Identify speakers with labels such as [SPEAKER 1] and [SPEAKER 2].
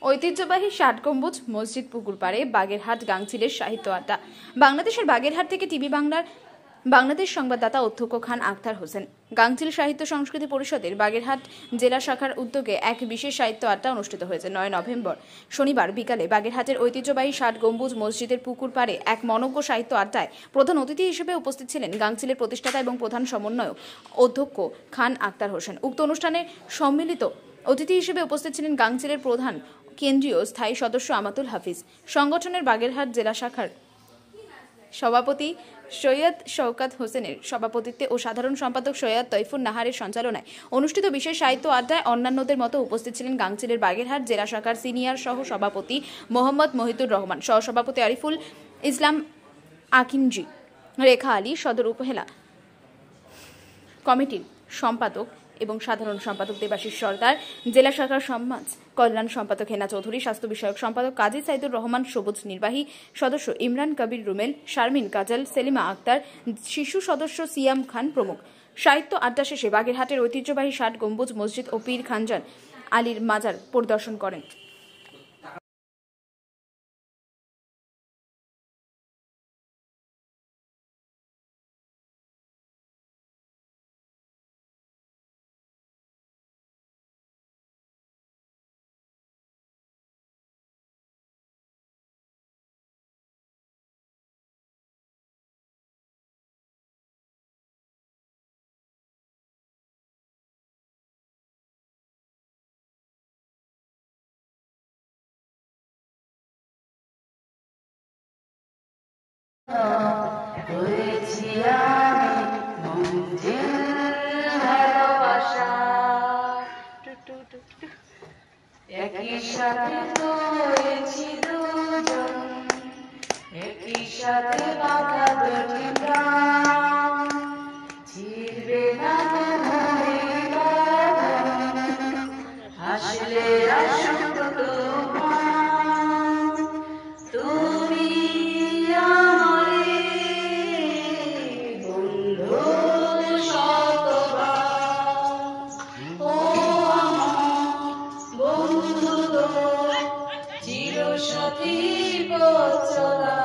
[SPEAKER 1] ঐতিহ্যবাহী ৬০ গম্বুজ মসজিদ পুকুর পাড়ে বাগেরহাট গাংচিলের সাহিত্য আড্ডা। বাংলাদেশের বাগেরহাট থেকে টিভি বাংলার বাংলাদেশ সংবাদদাতা অধ্যক্ষ খান আখতার হোসেন। গাংচিল সাহিত্য সংস্কৃতি পরিষদের বাগেরহাট জেলা শাখার উদ্যোগে এক বিশেষ সাহিত্য আড্ডা অনুষ্ঠিত হয়েছে ৯ নভেম্বর শনিবার বিকালে বাগেরহাটের ঐতিহ্যবাহী ৬০ গম্বুজ মসজিদের পুকুর পাড়ে এক মনোজ্ঞ সাহিত্য আড্ডায় প্রধান অতিথি হিসেবে উপস্থিত ছিলেন গাংচিলের প্রতিষ্ঠাতা এবং প্রধান সমন্বয়ক অধ্যক্ষ খান আখতার হোসেন। উক্ত অনুষ্ঠানে সম্মিলিত অতিথি হিসেবে উপস্থিত ছিলেন গাংচিলের প্রধান কেন্দ্রীয় স্থায়ী সদস্য আমাতুল হাফিজ, সংগঠনের বাগেরহাট জেলা শাখার সভাপতি সৈয়দ শওকত হোসেনের সভাপতিত্বে ও সাধারণ সম্পাদক সৈয়দ তৈফুর নাহারের সঞ্চালনায় অনুষ্ঠিত বিশেষ সাহিত্য আড্ডায় অন্যান্যদের মতো উপস্থিত ছিলেন গাংচিলের বাগেরহাট জেলা শাখার সিনিয়র সহ সভাপতি মোহাম্মদ মহিতুর রহমান, সহসভাপতি আরিফুল ইসলাম আকিনজি, রেখা আলী, সদর উপজেলা কমিটির সম্পাদক এবং সাধারণ সম্পাদক দেবাশিস সরকার, জেলা শাখার সমাজ কল্যাণ সম্পাদক হেনা চৌধুরী, স্বাস্থ্য বিষয়ক সম্পাদক কাজী সাইদুর রহমান, সবুজ নির্বাহী সদস্য ইমরান কবির রুমেল, শারমিন কাজল, সেলিমা আক্তার, শিশু সদস্য সিয়াম খান প্রমুখ। সাহিত্য আড্ডা শেষে বাগেরহাটের ঐতিহ্যবাহী ৬০ গম্বুজ মসজিদ ও পীর খানজান আলীর মাজার পরিদর্শন করেন।
[SPEAKER 2] হয়েছি আমি মঞ্জিল ভালোবাসা, একই সাথে হয়েছি দুজন, একই সাথে বাঁধা দুটি প্রাণ, ছিড়বে না মনের বাঁধন, হাসলে আসুক তুফান, তুমি চিরসাথী পথ চলা।